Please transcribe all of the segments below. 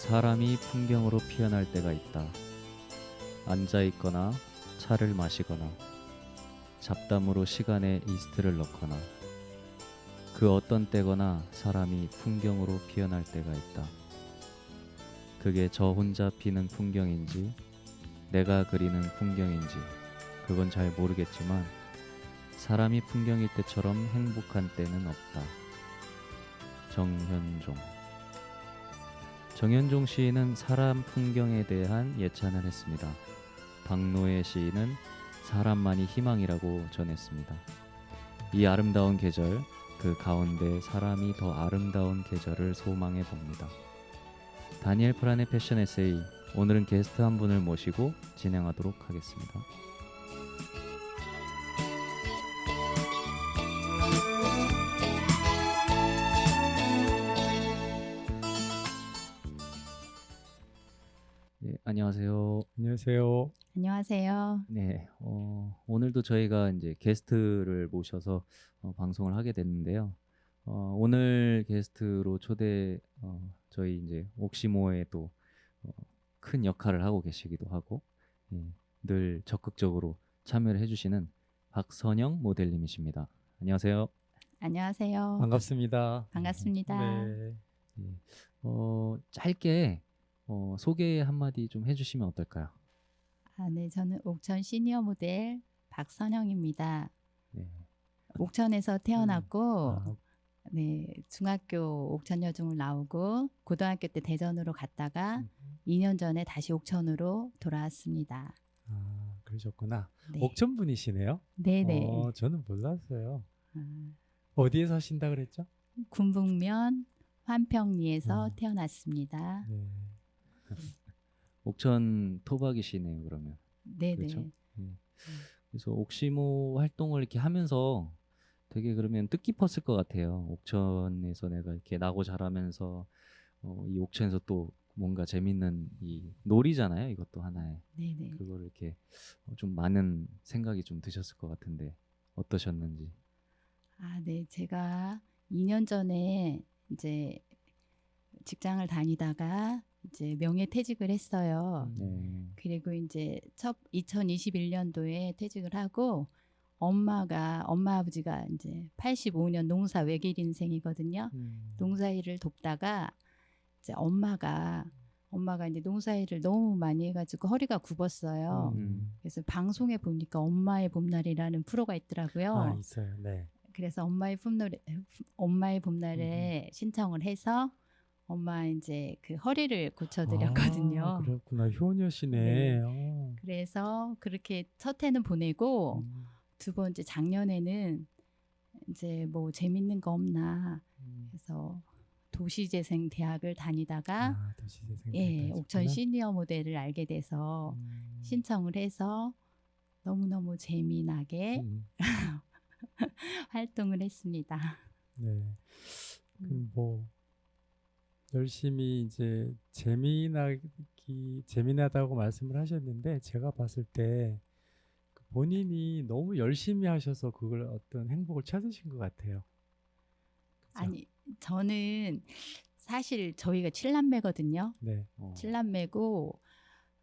사람이 풍경으로 피어날 때가 있다. 앉아 있거나 차를 마시거나 잡담으로 시간에 이스트를 넣거나 그 어떤 때거나 사람이 풍경으로 피어날 때가 있다. 그게 저 혼자 피는 풍경인지 내가 그리는 풍경인지 그건 잘 모르겠지만 사람이 풍경일 때처럼 행복한 때는 없다. 정현종 시인은 사람 풍경에 대한 예찬을 했습니다. 박노해 시인은 사람만이 희망이라고 전했습니다. 이 아름다운 계절, 그 가운데 사람이 더 아름다운 계절을 소망해 봅니다. 다니엘 프란의 패션 에세이, 오늘은 게스트 한 분을 모시고 진행하도록 하겠습니다. 네, 안녕하세요. 안녕하세요. 안녕하세요. 네, 오늘도 저희가 이제 게스트를 모셔서 방송을 하게 됐는데요. 오늘 게스트로 저희 이제 옥시모에 또 큰 역할을 하고 계시기도 하고 늘 적극적으로 참여를 해주시는 박선영 모델님이십니다. 안녕하세요. 안녕하세요. 반갑습니다. 반갑습니다. 네. 짧게 소개 한마디 좀 해주시면 어떨까요? 네, 저는 옥천 시니어 모델 박선영입니다. 네. 옥천에서 태어났고, 아, 네, 중학교 옥천여중을 나오고 고등학교 때 대전으로 갔다가 음. 2년 전에 다시 옥천으로 돌아왔습니다. 그러셨구나. 네. 옥천 분이시네요. 네네. 저는 몰랐어요. 아, 어디에 사신다 그랬죠? 군북면 환평리에서 아. 태어났습니다. 네. 옥천 토박이시네요, 그러면. 네네. 그렇죠? 그래서 옥시모 활동을 이렇게 하면서 되게 그러면 뜻깊었을 것 같아요. 옥천에서 내가 이렇게 나고 자라면서 이 옥천에서 또 뭔가 재밌는 이 놀이잖아요. 이것도 하나의. 네네. 그거를 이렇게 좀 많은 생각이 좀 드셨을 것 같은데 어떠셨는지. 네, 제가 2년 전에 이제 직장을 다니다가 이제 명예퇴직을 했어요. 네. 그리고 이제 2021년도에 퇴직을 하고 엄마 아버지가 이제 85년 농사 외길 인생이거든요. 농사일을 돕다가 이제 엄마가 이제 농사일을 너무 많이 해가지고 허리가 굽었어요. 그래서 방송에 보니까 엄마의 봄날이라는 프로가 있더라고요. 있어요. 네. 그래서 엄마의 봄날에 신청을 해서 엄마 이제 그 허리를 고쳐드렸거든요. 그렇구나. 효녀시네. 네. 그래서 그렇게 첫 해는 보내고 두 번째 작년에는 이제 뭐 재밌는 거 없나 해서 도시재생 대학을 다니다가 도시재생. 옥천 시니어 모델을 알게 돼서 신청을 해서 너무너무 재미나게 활동을 했습니다. 네. 뭐 열심히 이제 재미나다고 말씀을 하셨는데 제가 봤을 때 본인이 너무 열심히 하셔서 그걸 어떤 행복을 찾으신 것 같아요. 그죠? 아니, 저는 사실 저희가 7남매거든요. 네. 7남매고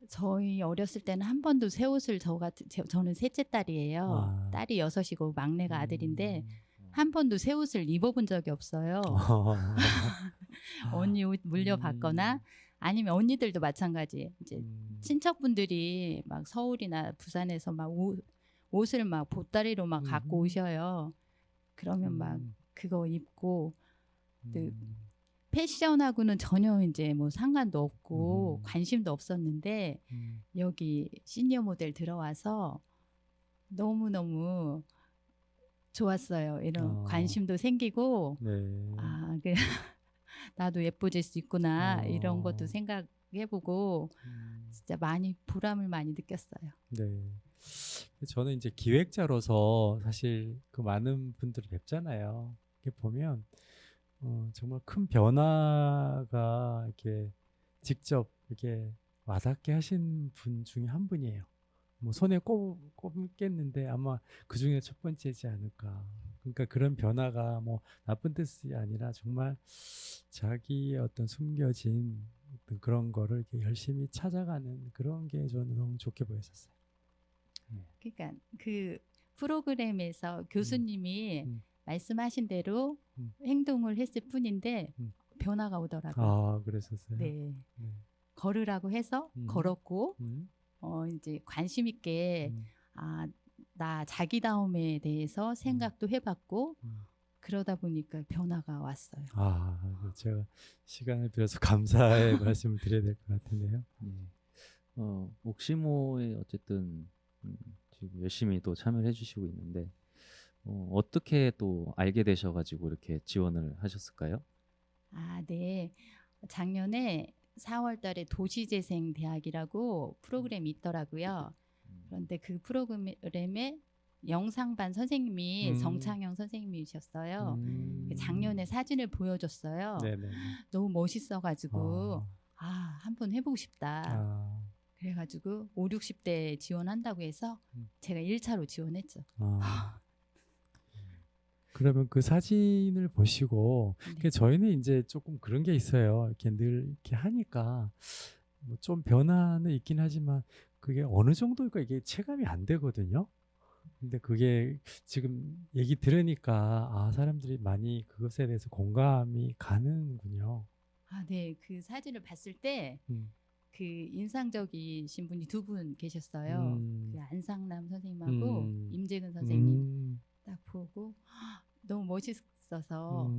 저희 어렸을 때는 한 번도 새 옷을 저는 셋째 딸이에요. 딸이 6이고 막내가 아들인데 한 번도 새 옷을 입어본 적이 없어요. 언니 옷 물려받거나 아니면 언니들도 마찬가지. 이제 친척분들이 막 서울이나 부산에서 막 옷을 막 보따리로 막 갖고 오셔요. 그러면 막 그거 입고 패션하고는 전혀 이제 뭐 상관도 없고 관심도 없었는데 여기 시니어 모델 들어와서 너무너무 좋았어요. 이런 관심도 생기고 네. 나도 예뻐질 수 있구나 이런 것도 생각해보고 진짜 보람을 많이 느꼈어요. 네. 저는 이제 기획자로서 사실 그 많은 분들을 뵙잖아요. 이렇게 보면 정말 큰 변화가 이렇게 직접 이렇게 와닿게 하신 분 중에 한 분이에요. 뭐 손에 꼽겠는데 아마 그 중에 첫 번째지 않을까. 그러니까 그런 변화가 뭐 나쁜 뜻이 아니라 정말 자기의 어떤 숨겨진 어떤 그런 거를 이렇게 열심히 찾아가는 그런 게 저는 너무 좋게 보였었어요. 그러니까 그 프로그램에서 교수님이 음. 말씀하신 대로 음. 행동을 했을 뿐인데 음. 변화가 오더라고요. 아, 그랬었어요. 네. 네. 걸으라고 해서 걸었고 음. 이제 관심 있게 음. 나 자기다움에 대해서 생각도 해봤고 음. 그러다 보니까 변화가 왔어요. 제가 시간을 빌어서 감사의 말씀을 드려야 될 것 같은데요. 예. 옥시모에 어쨌든 지금 열심히 또 참여를 해주시고 있는데 어떻게 또 알게 되셔가지고 이렇게 지원을 하셨을까요? 네. 작년에 4월 달에 도시재생대학이라고 프로그램이 있더라고요. 그런데 그 프로그램에 영상반 선생님이 정창영 선생님이셨어요. 작년에 사진을 보여줬어요. 네네. 너무 멋있어가지고 한번 해보고 싶다. 그래가지고 5, 60대 지원한다고 해서 제가 1차로 지원했죠. 그러면 그 사진을 보시고 네. 저희는 이제 조금 그런 게 있어요. 이렇게 늘 이렇게 하니까 뭐 좀 변화는 있긴 하지만 그게 어느 정도일까 이게 체감이 안 되거든요. 근데 그게 지금 얘기 들으니까 사람들이 많이 그것에 대해서 공감이 가는군요. 네. 그 사진을 봤을 때 그 인상적이신 분이 2분 계셨어요. 그 안상남 선생님하고 임재근 선생님 딱 보고 너무 멋있어서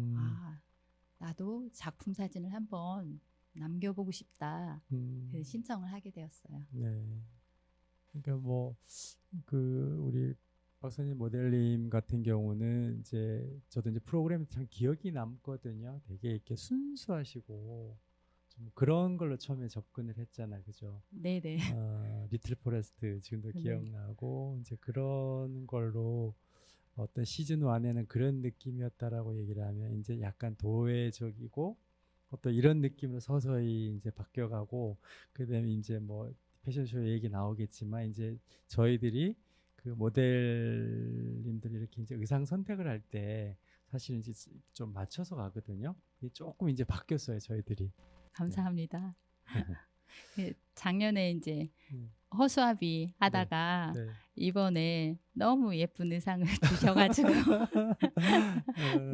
나도 작품 사진을 한번 남겨보고 싶다. 그래서 신청을 하게 되었어요. 네. 그러니까 뭐 그 우리 박사님 모델님 같은 경우는 이제 저도 이제 프로그램이 참 기억이 남거든요. 되게 이렇게 순수하시고 좀 그런 걸로 처음에 접근을 했잖아, 그죠? 네네. 리틀 포레스트 지금도 네. 기억나고 이제 그런 걸로 어떤 시즌 1에는 그런 느낌이었다라고 얘기를 하면 이제 약간 도회적이고 어떤 이런 느낌으로 서서히 이제 바뀌어가고 그다음에 이제 뭐 패션쇼 얘기 나오겠지만 이제 저희들이 그 모델님들이 이렇게 이제 의상 선택을 할 때 사실 이제 좀 맞춰서 가거든요. 이게 조금 이제 바뀌었어요, 저희들이. 감사합니다. 작년에 이제 허수아비 하다가 네. 이번에 너무 예쁜 의상을 주셔가지고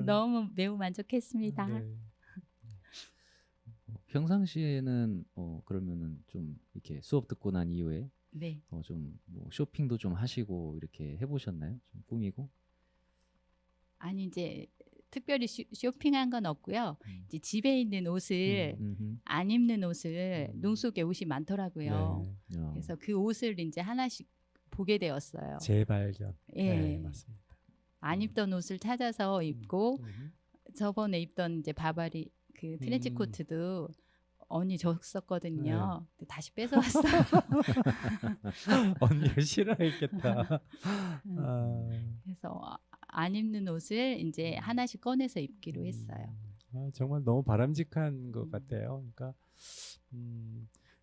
너무 매우 만족했습니다. 네. 평상시에는 그러면은 좀 이렇게 수업 듣고 난 이후에 네. 좀 뭐 쇼핑도 좀 하시고 이렇게 해보셨나요? 좀 꾸미고? 아니 이제 특별히 쇼핑한 건 없고요. 이제 집에 있는 옷을 안 입는 옷을 농 속에 옷이 많더라고요. 네. 그래서 그 옷을 이제 하나씩 보게 되었어요. 재발견. 예. 네, 맞습니다. 안 입던 옷을 찾아서 입고 저번에 입던 이제 바바리 그 트렌치 코트도 언니 줬었거든요. 근데 다시 뺏어왔어요. 언니가 싫어했겠다. 그래서 안 입는 옷을 이제 하나씩 꺼내서 입기로 했어요. 정말 너무 바람직한 것 같아요. 그러니까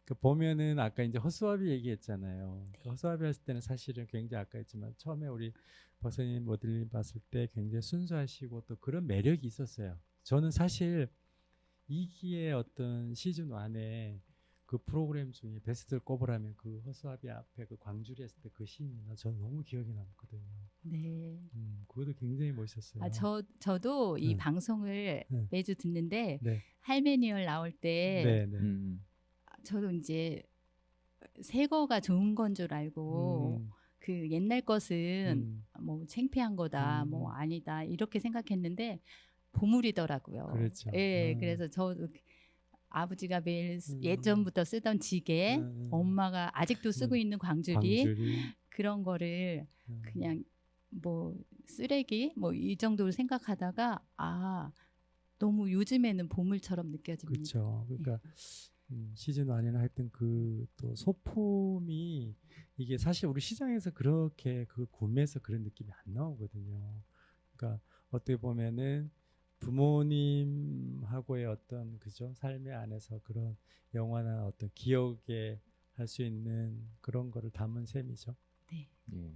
그 보면은 아까 이제 허수아비 얘기했잖아요. 네. 그 허수아비 했을 때는 사실은 굉장히 아까 했지만 처음에 우리 박사님 모델님 봤을 때 굉장히 순수하시고 또 그런 매력이 있었어요. 저는 사실 이기의 어떤 시즌 1에 그 프로그램 중에 베스트를 꼽으라면 그 허수아비 앞에 그 광주리 했을 때 그 씬이 저는 너무 기억이 남거든요. 네. 그것도 굉장히 멋있었어요. 저도 이 방송을 매주 듣는데 네. 할메니얼 나올 때 저도 이제 새 거가 좋은 건 줄 알고 그 옛날 것은 뭐 창피한 거다, 뭐 아니다 이렇게 생각했는데 보물이더라고요. 그렇죠. 예, 그래서 저도 아버지가 매일 예전부터 쓰던 지게 엄마가 아직도 쓰고 있는 광주리 그런 거를 그냥 뭐 쓰레기 뭐 이 정도로 생각하다가 너무 요즘에는 보물처럼 느껴집니다. 그렇죠. 그러니까 시즌 1에는 하여튼 그 또 소품이 이게 사실 우리 시장에서 그렇게 그 구매해서 그런 느낌이 안 나오거든요. 그러니까 어떻게 보면은 부모님하고의 어떤 그죠 삶의 안에서 그런 영원한 어떤 기억에 할 수 있는 그런 거를 담은 셈이죠. 네. 예.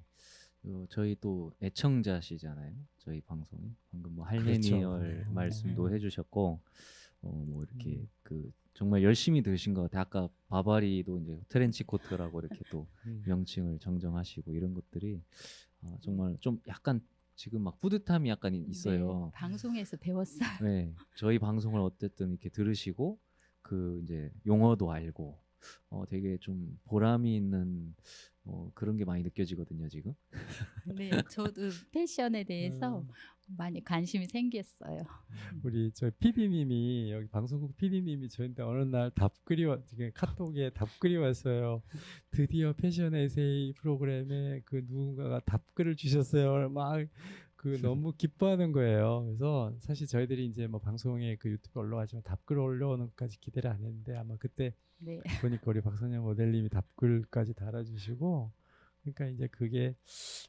저희 또 애청자시잖아요. 저희 방송이 방금 뭐 할메니얼 그렇죠. 말씀도 해주셨고 뭐 이렇게 그 정말 열심히 드신 것 같아요. 아까 바바리도 이제 트렌치 코트라고 이렇게 또 음. 명칭을 정정하시고 이런 것들이 정말 좀 약간 지금 막 뿌듯함이 약간 있어요. 네, 방송에서 배웠어요. 네, 저희 방송을 어쨌든 이렇게 들으시고 그 이제 용어도 알고 되게 좀 보람이 있는 그런 게 많이 느껴지거든요 지금. 네, 저도 패션에 대해서 많이 관심이 생겼어요. 우리 저 PD님이 여기 방송국 PD님이 저한테 어느 날 답글이 지금 카톡에 답글이 왔어요. 드디어 패션 에세이 프로그램에 그 누군가가 답글을 주셨어요. 막 그 너무 기뻐하는 거예요. 그래서 사실 저희들이 이제 뭐 방송에 그 유튜브 올라가지만 답글 올려오는 것까지 기대를 안 했는데 아마 그때 네. 보니까 우리 박선영 모델님이 답글까지 달아주시고 그러니까 이제 그게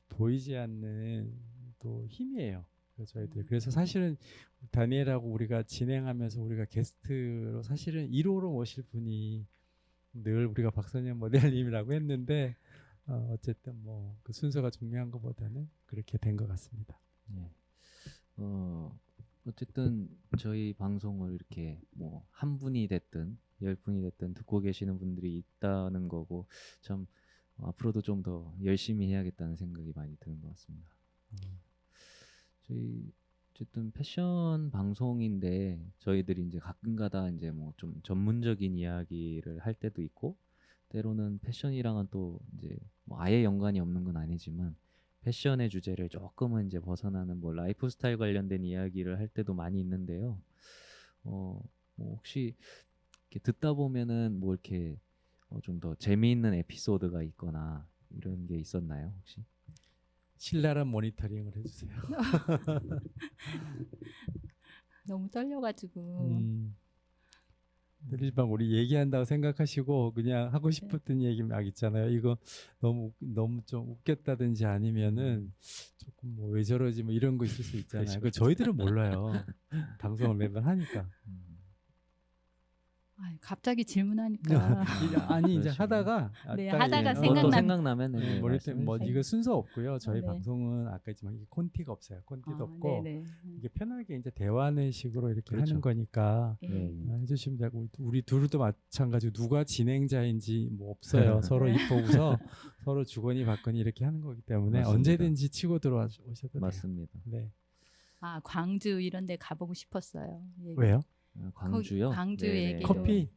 보이지 않는 또 힘이에요. 그래서 저희들 그래서 사실은 다니엘하고 우리가 진행하면서 우리가 게스트로 사실은 1호로 모실 분이 늘 우리가 박선영 모델님이라고 했는데 어쨌든 뭐 그 순서가 중요한 것보다는 그렇게 된 것 같습니다. 네. 어쨌든 저희 방송을 이렇게 뭐 한 분이 됐든 10분이 됐든 듣고 계시는 분들이 있다는 거고 참 앞으로도 좀 더 열심히 해야겠다는 생각이 많이 드는 것 같습니다. 저희 어쨌든 패션 방송인데 저희들이 이제 가끔가다 이제 뭐 좀 전문적인 이야기를 할 때도 있고 때로는 패션이랑은 또 이제 뭐 아예 연관이 없는 건 아니지만 패션의 주제를 조금은 이제 벗어나는 뭐 라이프 스타일 관련된 이야기를 할 때도 많이 있는데요. 뭐 혹시 이렇게 듣다 보면은 뭐 이렇게 좀 더 재미있는 에피소드가 있거나 이런 게 있었나요, 혹시? 신랄한 모니터링을 해주세요. 너무 떨려가지고 일반 우리 얘기한다고 생각하시고 그냥 하고 싶었던 얘기 막 있잖아요. 이거 너무 좀 웃겼다든지 아니면은 조금 뭐 왜 저러지 뭐 이런 거 있을 수 있잖아요. 그 저희들은 몰라요. 방송을 매번 하니까. 갑자기 질문하니까 아니 이제 그러시구나. 하다가 네, 딱 하다가 예, 또 생각나- 생각나면 네, 모니터링 뭐 말씀해 이거 순서 없고요. 저희 네. 방송은 아까 했지만 이게 콘티가 없어요. 콘티도 없고 네네. 이게 편하게 이제 대화하는 식으로 이렇게 그렇죠. 하는 거니까 예. 해주시면 되고 우리 둘도 마찬가지고 누가 진행자인지 뭐 없어요. 서로 네. 입고 웃어 서로 주거니 받거니 이렇게 하는 거기 때문에 맞습니다. 언제든지 치고 들어와 오셔도 돼요. 맞습니다. 네. 광주 이런 데 가보고 싶었어요. 얘기. 왜요? 광주요? 광주 네네. 얘기도- 커피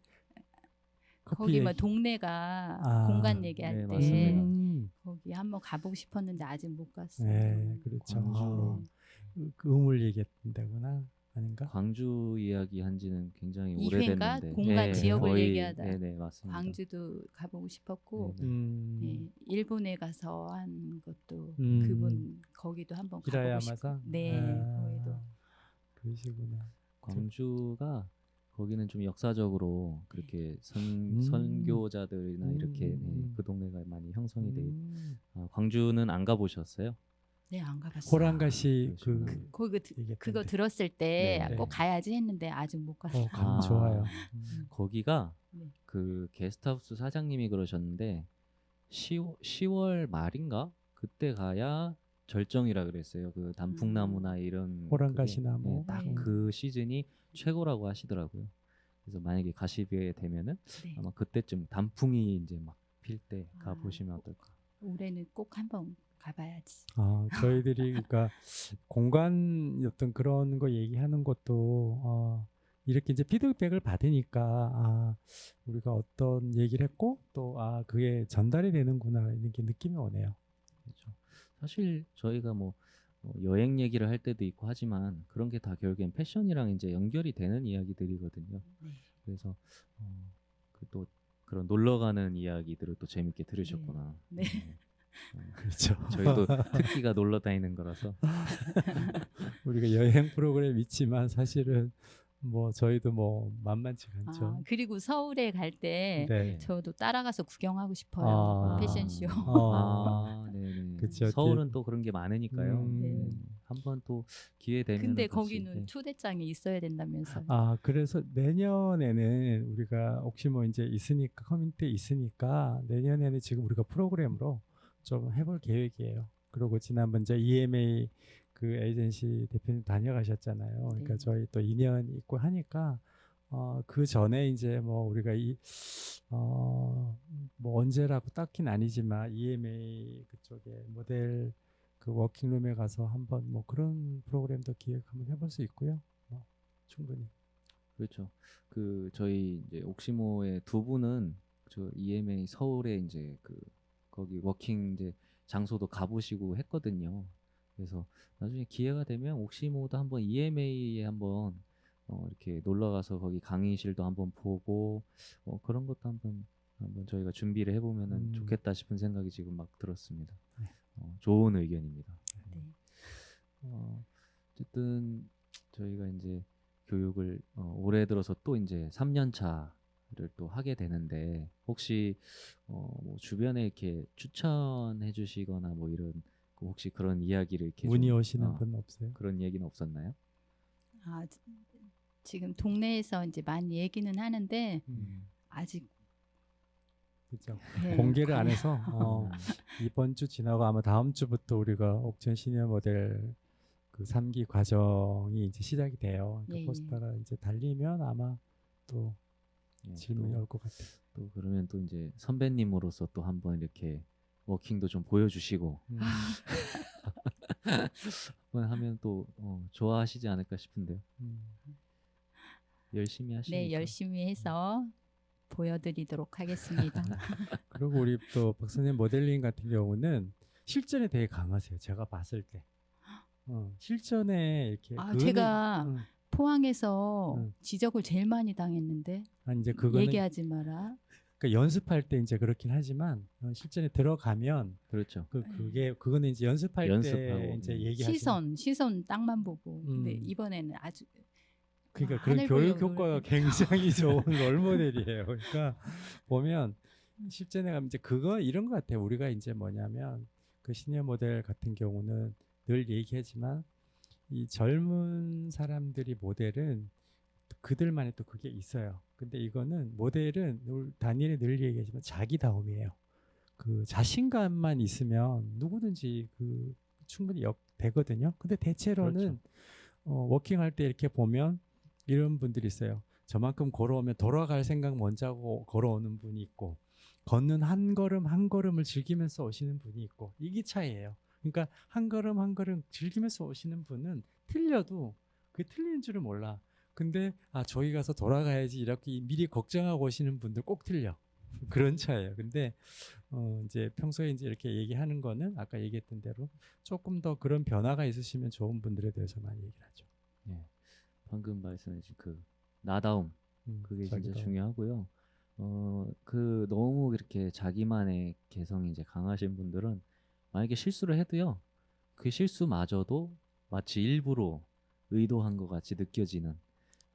거기 뭐 얘기. 동네가 공간 얘기할 네, 때 맞습니다. 거기 한번 가보고 싶었는데 아직 못 갔어요. 네, 그렇죠. 광주. 그 우물 얘기했다구나 아닌가? 광주 이야기 한지는 굉장히 2회인가? 오래됐는데 공간 지역을 거의, 얘기하다. 네네 맞습니다. 광주도 가보고 싶었고 네네. 일본에 가서 한 것도 음. 그분 거기도 한번 가보고 히라야마사? 싶고 네 거기도 그러시구나. 광주가 거기는 좀 역사적으로 그렇게 선교자들이나 이렇게 그 동네가 많이 형성이 돼. 광주는 안 가보셨어요? 네 안 가봤어요. 호랑가시 그러시구나. 그거 얘기했던데. 들었을 때 네. 꼭 가야지 했는데 아직 못 갔어요. 가면 아. 좋아요. 거기가 네. 그 게스트하우스 사장님이 그러셨는데 10월 말인가 그때 가야 절정이라 그랬어요. 그 단풍나무나 이런 호랑가시 그게, 나무. 네. 딱 그 시즌이 최고라고 하시더라고요. 그래서 만약에 가시게 되면은 네. 아마 그때쯤 단풍이 이제 막 필 때 가 아. 보시면 어떨까. 올해는 꼭 한번 가봐야지. 저희들이 그러니까 공간 어떤 그런 거 얘기하는 것도 이렇게 이제 피드백을 받으니까 우리가 어떤 얘기를 했고 또 그게 전달이 되는구나 이렇게 느낌이 오네요. 그렇죠. 사실 저희가 뭐 여행 얘기를 할 때도 있고 하지만 그런 게 다 결국엔 패션이랑 이제 연결이 되는 이야기들이거든요. 네. 그래서 그 또 그런 놀러 가는 이야기들을 또 재밌게 들으셨구나. 네. 그렇죠. 저희도 특기가 놀러 다니는 거라서. 우리가 여행 프로그램 있지만 사실은 뭐 저희도 뭐 만만치가 않죠. 그리고 서울에 갈 때 네. 저도 따라가서 구경하고 싶어요. 패션쇼. 네네. 그쵸. 서울은 또 그런 게 많으니까요. 네. 한번 또 기회 되면. 근데 거기는 초대장이 있어야 된다면서요. 그래서 내년에는 우리가 혹시 뭐 이제 있으니까 커뮤니티에 있으니까 내년에는 지금 우리가 프로그램으로 좀 해볼 계획이에요. 그리고 지난번 이제 EMA 그 에이전시 대표님 다녀가셨잖아요. 그러니까 네. 저희 또 인연 있고 하니까 그 전에 이제 뭐 우리가 뭐 언제라고 딱히는 아니지만 EMA 그쪽에 모델 그 워킹룸에 가서 한번 뭐 그런 프로그램도 기획 한번 해볼 수 있고요. 충분히. 그렇죠. 그 저희 이제 옥시모의 두 분은 저 EMA 서울에 이제 그 거기 워킹 이제 장소도 가보시고 했거든요. 그래서 나중에 기회가 되면 옥시모도 한번 EMA에 한번 이렇게 놀러 가서 거기 강의실도 한번 보고 그런 것도 한번 저희가 준비를 해보면은 좋겠다 싶은 생각이 지금 막 들었습니다. 네. 좋은 의견입니다. 네. 어쨌든 저희가 이제 교육을 올해 들어서 또 이제 3년 차를 또 하게 되는데 혹시 뭐 주변에 이렇게 추천해 주시거나 뭐 이런 혹시 그런 이야기를 이렇게 문의 좀, 오시는 분 없어요? 그런 얘기는 없었나요? 지금 동네에서 이제 많이 얘기는 하는데 아직 그렇죠. 네, 공개를 안 해서 이번 주 지나고 아마 다음 주부터 우리가 옥천 시니어 모델 그 3기 과정이 이제 시작이 돼요. 그러니까 예, 포스터가 이제 달리면 아마 또 예, 질문이 또, 올 것 같아요. 또 그러면 또 이제 선배님으로서 또 한번 이렇게 워킹도 좀 보여주시고 한번 하면 또 좋아하시지 않을까 싶은데요. 열심히 하시니까. 네, 열심히 해서 보여드리도록 하겠습니다. 그리고 우리 또 박선생 모델링 같은 경우는 실전에 되게 강하세요. 제가 봤을 때. 실전에 이렇게 제가 포항에서 응. 지적을 제일 많이 당했는데 이제 그거는 얘기하지 마라. 그러니까 연습할 때 이제 그렇긴 하지만 실전에 들어가면 그렇죠. 그거는 이제 연습할 연습하고, 때 이제 얘기하시는 시선 땅만 보고. 근데 음. 이번에는 아주 그러니까 그런 하늘 교육 보려고 효과가 그러는데. 굉장히 좋은 롤모델이에요. 그러니까 보면 실전에 가면 이제 이런 것 같아요. 우리가 이제 뭐냐면 그 시니어 모델 같은 경우는 늘 얘기하지만 이 젊은 사람들이 모델은 그들만의 또 그게 있어요. 근데 이거는 모델은 다니엘이 늘 얘기하지만 자기다움이에요. 그 자신감만 있으면 누구든지 그 충분히 되거든요. 근데 대체로는 워킹할 때 이렇게 보면 이런 분들이 있어요. 저만큼 걸어오면 돌아갈 생각 먼저 하고 걸어오는 분이 있고 걷는 한 걸음 한 걸음을 즐기면서 오시는 분이 있고 이게 차이예요. 그러니까 한 걸음 한 걸음 즐기면서 오시는 분은 틀려도 그게 틀린 줄을 몰라. 근데 저기 가서 돌아가야지 이렇게 미리 걱정하고 오시는 분들 꼭 틀려. 그런 차이예요. 근데 이제 평소에 이제 이렇게 얘기하는 거는 아까 얘기했던 대로 조금 더 그런 변화가 있으시면 좋은 분들에 대해서 많이 얘기를 하죠. 네. 방금 말씀하신 그 나다움 그게 진짜 자기다움. 중요하고요. 그 너무 이렇게 자기만의 개성이 이제 강하신 분들은 만약에 실수를 해도요, 그 실수마저도 마치 일부러 의도한 것 같이 느껴지는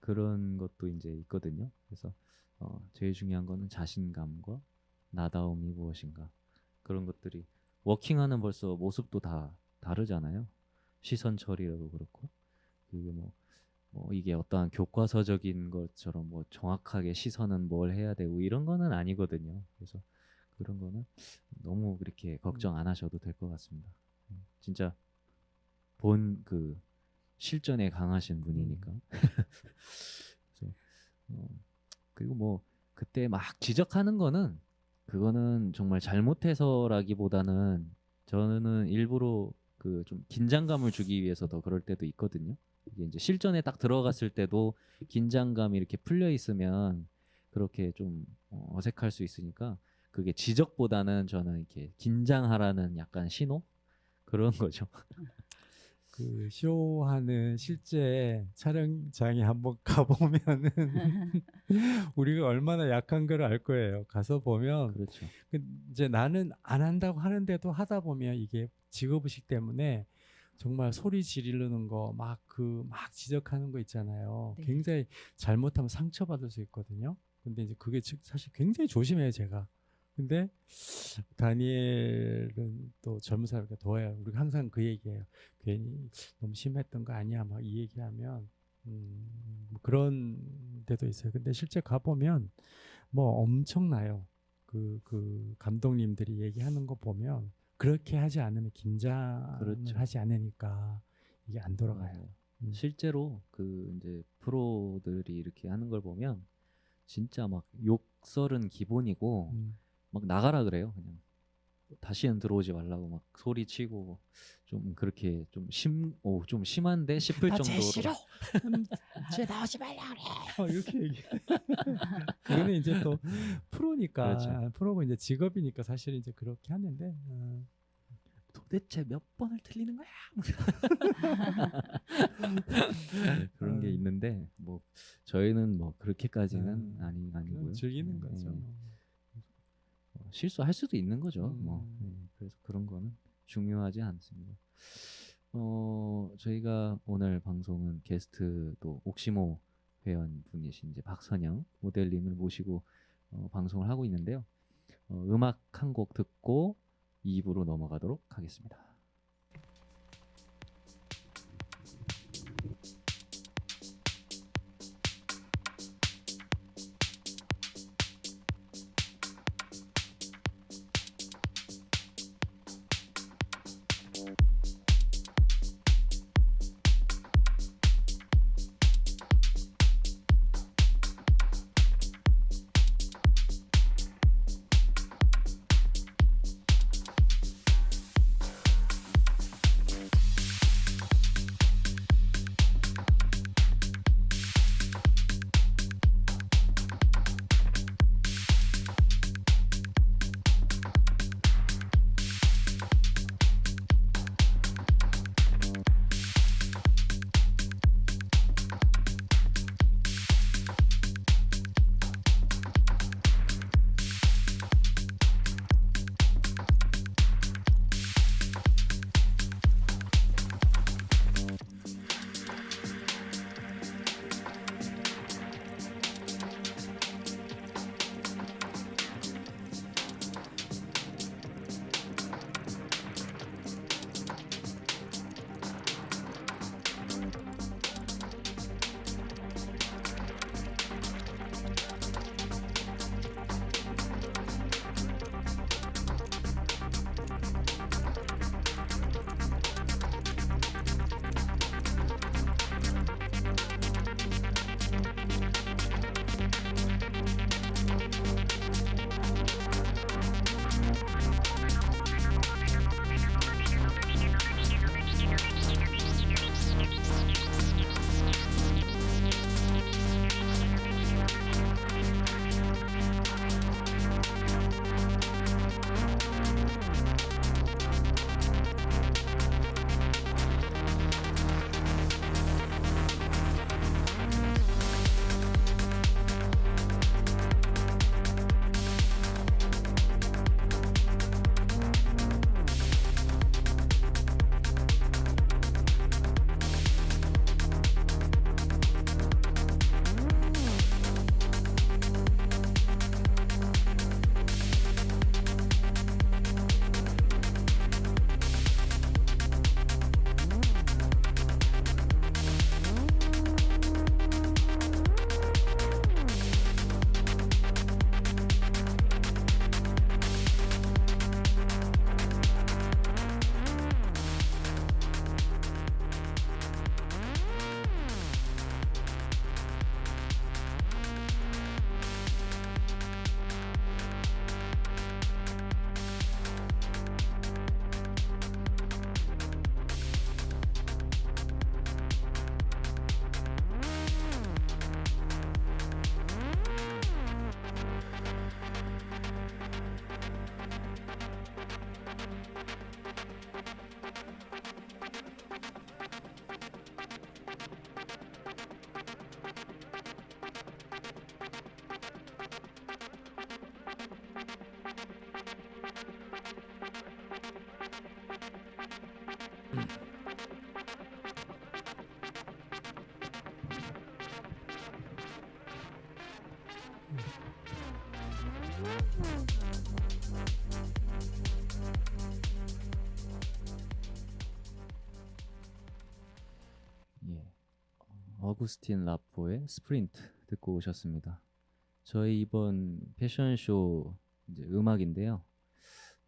그런 것도 이제 있거든요. 그래서 제일 중요한 거는 자신감과 나다움이 무엇인가 그런 것들이 워킹하는 벌써 모습도 다 다르잖아요. 시선 처리라도 그렇고 그게 뭐 이게 어떠한 교과서적인 것처럼 뭐 정확하게 시선은 뭘 해야 되고 이런 거는 아니거든요. 그래서 그런 거는 너무 그렇게 걱정 안 하셔도 될 것 같습니다. 진짜 본 그 실전에 강하신 분이니까. 그래서 그리고 뭐 그때 막 지적하는 거는 그거는 정말 잘못해서라기보다는 저는 일부러 그 좀 긴장감을 주기 위해서 더 그럴 때도 있거든요. 이게 이제 실전에 딱 들어갔을 때도 긴장감이 이렇게 풀려 있으면 그렇게 좀 어색할 수 있으니까 그게 지적보다는 저는 이렇게 긴장하라는 약간 신호 그런 거죠. 그 쇼하는 실제 촬영장에 한번 가보면은 우리가 얼마나 약한 걸 알 거예요. 가서 보면 그렇죠. 이제 나는 안 한다고 하는데도 하다 보면 이게 직업의식 때문에 정말 소리 지르는 거 막 지적하는 거 있잖아요. 네. 굉장히 잘못하면 상처받을 수 있거든요. 근데 이제 그게 사실 굉장히 조심해요, 제가. 근데 다니엘은 또 젊은 사람이니까 더해요. 우리가 항상 그 얘기해요. 괜히 너무 심했던 거 아니야? 막 이 얘기하면 뭐 그런 데도 있어요. 근데 실제 가보면 뭐 엄청나요. 그 감독님들이 얘기하는 거 보면 그렇게 하지 않으면 긴장을 그렇죠. 하지 않으니까 이게 안 돌아가요. 실제로 그 이제 프로들이 이렇게 하는 걸 보면 진짜 막 욕설은 기본이고 막 나가라 그래요. 그냥 다시는 들어오지 말라고 막 소리치고 좀 그렇게 좀 심한데 싶을 정도로 쟤 나오지 말라 그래. 이렇게 얘기. 그거는 이제 또 프로니까 그렇죠. 프로고 이제 직업이니까 사실 이제 그렇게 하는데 도대체 몇 번을 틀리는 거야? 그런 게 있는데 뭐 저희는 뭐 그렇게까지는 아니고요. 그건 즐기는 예, 거죠. 예. 실수할 수도 있는 거죠. 뭐 음. 그래서 그런 거는 중요하지 않습니다. 저희가 오늘 방송은 게스트도 옥시모 회원분이신 이제 박선영 모델님을 모시고 방송을 하고 있는데요. 음악 한 곡 듣고 2부로 넘어가도록 하겠습니다. 어구스틴 라포의 스프린트 듣고 오셨습니다. 저희 이번 패션쇼 이제 음악인데요.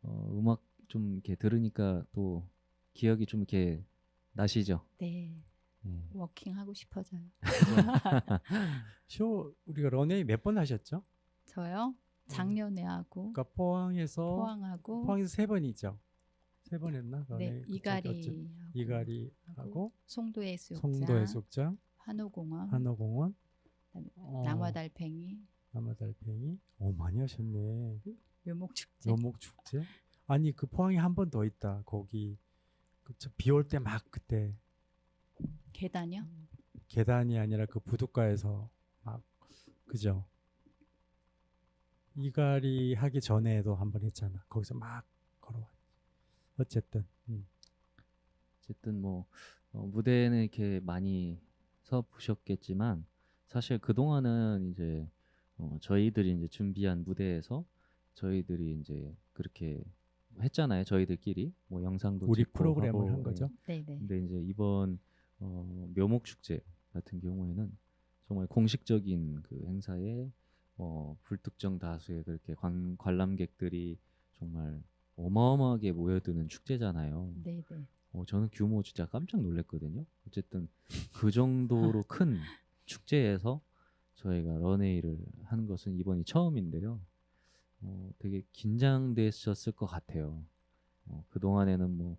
음악 좀 이렇게 들으니까 또 기억이 좀 이렇게 나시죠? 네. 예. 워킹 하고 싶어져요. 쇼 우리가 런웨이 몇 번 하셨죠? 저요? 작년에 하고 그러니까 포항에서 포항하고 3번이죠. 3번 했나? 네, 런웨이 이가리 이가리하고 송도 해수욕장, 송도 해수욕장, 한호공원, 한호공원, 그다음에 남화달팽이, 남아달팽이. 많이 하셨네. 묘목축제. 묘목축제. 아니 그 포항에 한 번 더 있다. 거기 비올 때 막 그때 계단이요? 계단이 아니라 그 부둣가에서 막 그죠? 이가리 하기 전에도 한 번 했잖아. 거기서 막 걸어왔. 어쨌든 어쨌든 뭐 무대는 이렇게 많이 서 보셨겠지만 사실 그 동안은 이제 저희들이 이제 준비한 무대에서 저희들이 이제 그렇게 했잖아요. 저희들끼리 뭐 영상도 우리 찍고 프로그램을 하고, 한 거죠. 네, 네. 근데 이제 이번 묘목 축제 같은 경우에는 정말 공식적인 그 행사에 불특정 다수의 그렇게 관람객들이 정말 어마어마하게 모여드는 축제잖아요. 네, 네. 저는 규모 진짜 깜짝 놀랐거든요. 어쨌든 그 정도로 큰 축제에서 저희가 런웨이를 하는 것은 이번이 처음인데요. 되게 긴장되셨을 것 같아요. 그 동안에는 뭐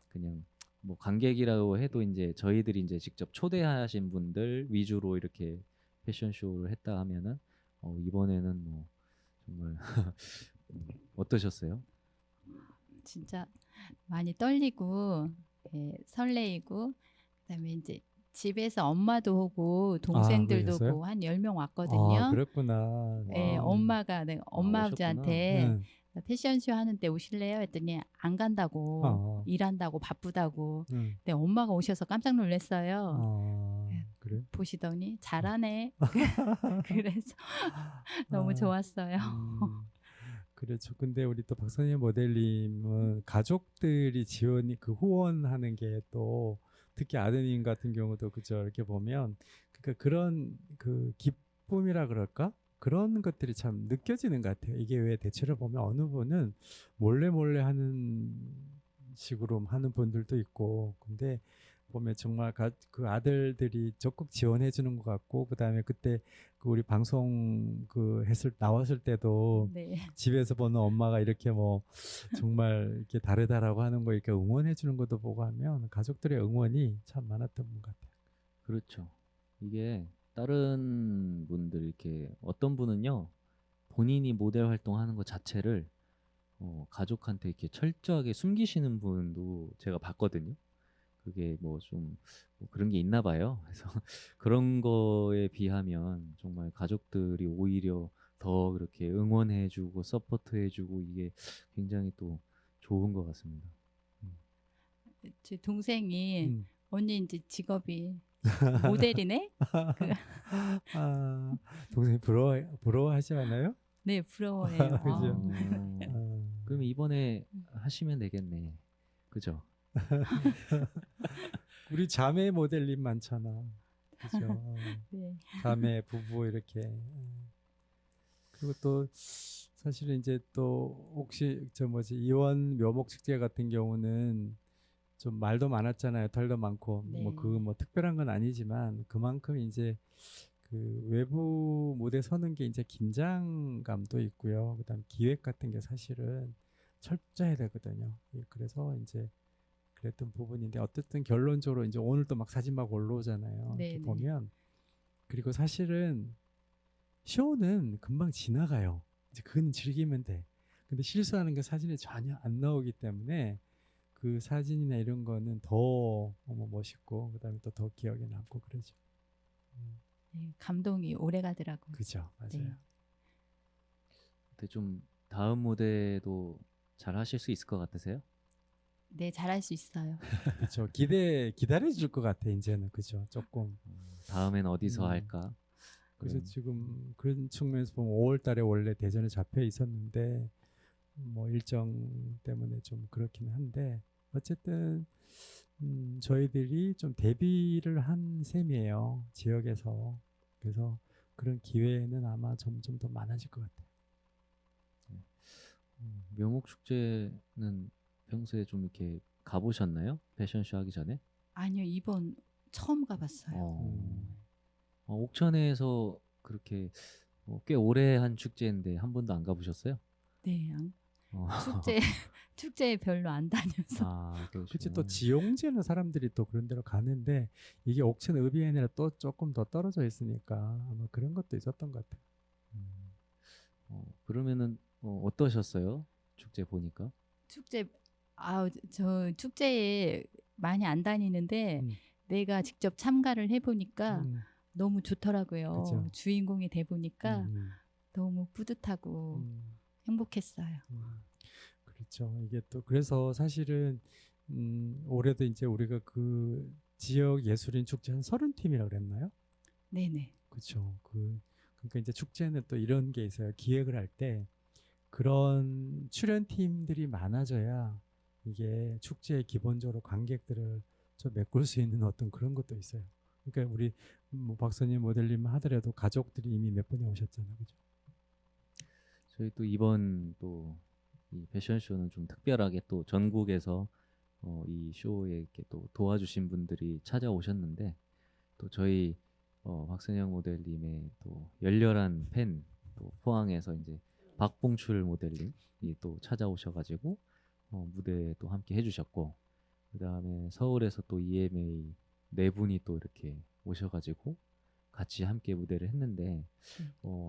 그냥 뭐 관객이라고 해도 이제 저희들이 이제 직접 초대하신 분들 위주로 이렇게 패션쇼를 했다 하면은 이번에는 뭐 정말 어떠셨어요? 진짜 많이 떨리고 설레이고 그다음에 이제 집에서 엄마도 오고 동생들도 그러셨어요? 오고 한 10명 왔거든요. 그랬구나. 네, 와. 엄마가 엄마 오셨구나. 아버지한테 응. 나 패션쇼 하는데 오실래요? 했더니 안 간다고 어. 일한다고 바쁘다고. 응. 근데 엄마가 오셔서 깜짝 놀랐어요. 그래? 보시더니 잘하네. 그래서 너무 아, 좋았어요. 그렇죠. 근데 우리 또 박선희 모델님은 가족들이 지원이 그 후원하는 게 또 특히 아드님 같은 경우도 그죠. 이렇게 보면 그러니까 그런 그 기쁨이라 그럴까? 그런 것들이 참 느껴지는 것 같아요. 이게 왜 대체로 보면 어느 분은 몰래 하는 식으로 하는 분들도 있고, 근데 보면 정말 그 아들들이 적극 지원해 주는 것 같고, 그다음에 그때 그 우리 방송 그 나왔을 때도 네. 집에서 보는 엄마가 이렇게 뭐 정말 이렇게 다르다라고 하는 거 이렇게 응원해 주는 것도 보고 하면 가족들의 응원이 참 많았던 것 같아요. 그렇죠. 이게 다른 분들 이렇게 어떤 분은요 본인이 모델 활동하는 것 자체를 가족한테 이렇게 철저하게 숨기시는 분도 제가 봤거든요. 그게 뭐 좀 그런 게 있나 봐요. 그래서 그런 거에 비하면 정말 가족들이 오히려 더 그렇게 응원해주고 서포트해주고 이게 굉장히 또 좋은 것 같습니다. 제 동생이 음. 언니 이제 직업이 모델이네? 동생이 부러워하지 않아요? 네, 부러워해요. 그죠? 그럼 이번에 하시면 되겠네. 그죠? 우리 자매 모델님 많잖아. 그죠? 네. 자매 부부 이렇게. 그리고 또 사실은 이제 또 혹시 이원 묘목 축제 같은 경우는 좀 말도 많았잖아요. 털도 많고 네. 뭐 특별한 건 아니지만 그만큼 이제 그 외부 무대 서는 게 이제 긴장감도 있고요. 그다음 기획 같은 게 사실은 철저해야 되거든요. 그래서 이제 그랬던 부분인데 어쨌든 결론적으로 이제 오늘 또 막 사진 막 올라오잖아요. 네, 이렇게 네. 보면 그리고 사실은 쇼는 금방 지나가요. 이제 그건 즐기면 돼. 근데 실수하는 게 사진에 전혀 안 나오기 때문에 그 사진이나 이런 거는 더 멋있고 그다음에 또 더 기억에 남고 그러죠. 네, 감동이 오래 가더라고요. 그죠, 맞아요. 네. 근데 좀 다음 무대도 잘 하실 수 있을 것 같으세요? 네, 잘할 수 있어요. 그렇죠. 기다려줄 것 같아 이제는 그죠. 조금. 다음엔 어디서 음. 할까? 그래서 그런- 지금 그런 측면에서 보면 5월달에 원래 대전에 잡혀 있었는데 뭐 일정 때문에 좀 그렇긴 한데 어쨌든 저희들이 좀 대비를 한 셈이에요. 지역에서. 그래서 그런 기회는 아마 점점 더 많아질 것 같아요. 묘목 축제는 평소에 좀 이렇게 가보셨나요? 패션쇼 하기 전에? 아니요, 이번 처음 가봤어요. 옥천에서 그렇게 꽤 오래 한 축제인데 한 번도 안 가보셨어요? 네, 어. 축제 축제에 별로 안 다녀서. 아, 그치 또 그러시구나. 지용제는 사람들이 또 그런 데로 가는데 이게 옥천 의비엔이라 또 조금 더 떨어져 있으니까 아마 그런 것도 있었던 것 같아요. 그러면은 어떠셨어요? 축제 보니까? 축제 저 축제에 많이 안 다니는데 음. 내가 직접 참가를 해보니까 음. 너무 좋더라고요. 그죠. 주인공이 돼 보니까 음. 너무 뿌듯하고 음. 행복했어요. 그렇죠. 이게 또 그래서 사실은 올해도 이제 우리가 그 지역 예술인 축제 한 30팀이라고 그랬나요? 네네. 그렇죠. 그러니까 이제 축제는 또 이런 게 있어요. 기획을 할 때 그런 출연팀들이 많아져야 이게 축제에 기본적으로 관객들을 좀 메꿀 수 있는 어떤 그런 것도 있어요. 그러니까 우리 뭐 박선님 모델님 하더라도 가족들이 이미 몇 분이 오셨잖아요, 그죠? 저희 또 이번 또 이 패션쇼는 좀 특별하게 또 전국에서 이 쇼에 이렇게 또 도와주신 분들이 찾아오셨는데 또 저희 박선영 모델님의 또 열렬한 팬 또 포항에서 이제 박봉출 모델님이 또 찾아오셔가지고 무대에 또 함께 해주셨고 그 다음에 서울에서 또 EMA 네 분이 또 이렇게 오셔가지고 같이 함께 무대를 했는데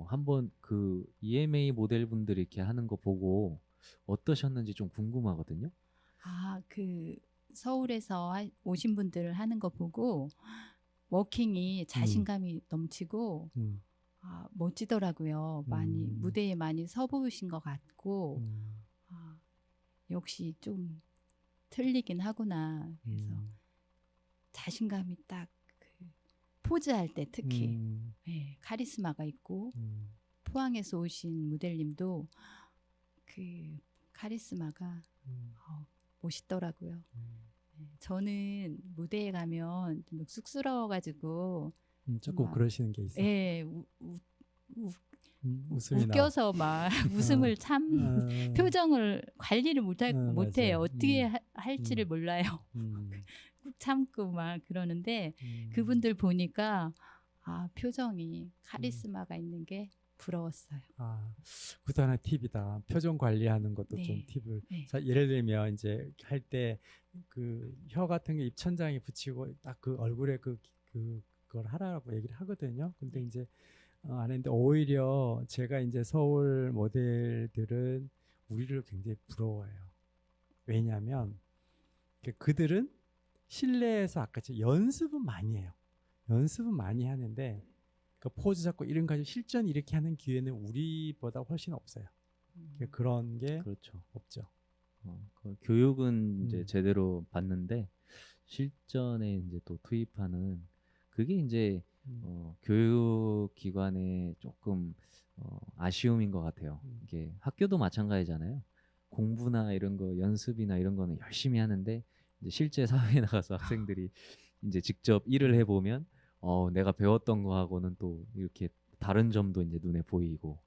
한번 그 EMA 모델분들이 이렇게 하는 거 보고 어떠셨는지 좀 궁금하거든요. 그 서울에서 오신 분들 하는 거 보고 워킹이 자신감이 넘치고 멋지더라고요. 많이 무대에 많이 서 보이신 것 같고 역시 좀 틀리긴 하구나. 그래서 자신감이 딱 그 포즈할 때 특히 네, 카리스마가 있고 포항에서 오신 모델님도 그 카리스마가 멋있더라고요. 네, 저는 무대에 가면 좀 쑥스러워가지고 조금 막, 그러시는 게 있어요. 예, 웃음이 웃겨서 막 웃음을 표정을 관리를 못해요. 맞아요. 어떻게 할지를 몰라요. 꾹 참고 막 그러는데 그분들 보니까 표정이 카리스마가 있는 게 부러웠어요. 그것도 하나 팁이다. 표정 관리하는 것도 네. 좀 팁을. 네. 자, 예를 들면 이제 할 때 그 혀 같은 게 입천장에 붙이고 딱 그 얼굴에 그걸 하라고 얘기를 하거든요. 근데 이제 안 했는데 오히려 제가 이제 서울 모델들은 우리를 굉장히 부러워해요. 왜냐하면 그들은 실내에서 아까처럼 연습은 많이 해요. 연습은 많이 하는데 그 포즈 잡고 이런 가지고 실전 이렇게 하는 기회는 우리보다 훨씬 없어요. 그런 게 그렇죠. 없죠. 그 교육은 이제 제대로 받는데 실전에 이제 또 투입하는 그게 이제 교육기관의 조금 아쉬움인 것 같아요. 이게 학교도 마찬가지잖아요. 공부나 이런 거 연습이나 이런 거는 열심히 하는데 이제 실제 사회에 나가서 학생들이 이제 직접 일을 해보면 내가 배웠던 거하고는 또 이렇게 다른 점도 이제 눈에 보이고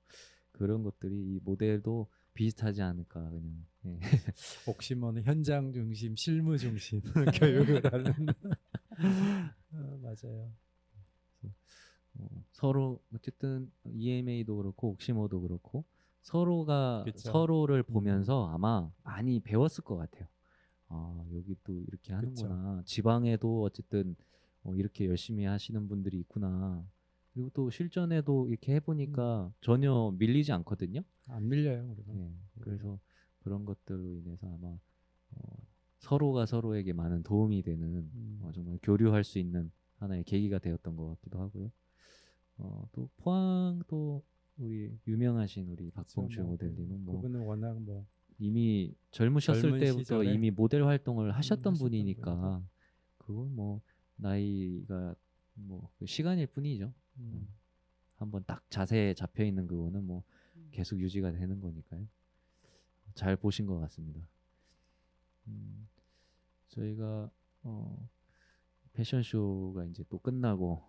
그런 것들이 이 모델도 비슷하지 않을까 그냥. 네. 옥시모는 현장 중심, 실무 중심 교육을 하는. 맞아요. 서로 어쨌든 EMA도 그렇고 옥시모도 그렇고 서로가 그쵸. 서로를 보면서 아마 많이 배웠을 것 같아요. 여기 또 이렇게 하는구나. 지방에도 어쨌든 이렇게 열심히 하시는 분들이 있구나. 그리고 또 실전에도 이렇게 해보니까 전혀 밀리지 않거든요. 안 밀려요, 우리가. 네, 그래서 그런 것들로 인해서 아마 서로가 서로에게 많은 도움이 되는 정말 교류할 수 있는 하나의 계기가 되었던 것 같기도 하고요. 또 포항 또 우리 유명하신 우리 박봉주 모델님은 뭐 그분은 워낙 이미 젊으셨을 젊은 때부터 시절에 이미 모델 활동을 하셨던 하셨던 분이니까 그건 뭐 나이가 뭐 그 시간일 뿐이죠. 한번 딱 자세에 잡혀 있는 그거는 뭐 계속 유지가 되는 거니까요. 잘 보신 것 같습니다. 저희가 패션쇼가 이제 또 끝나고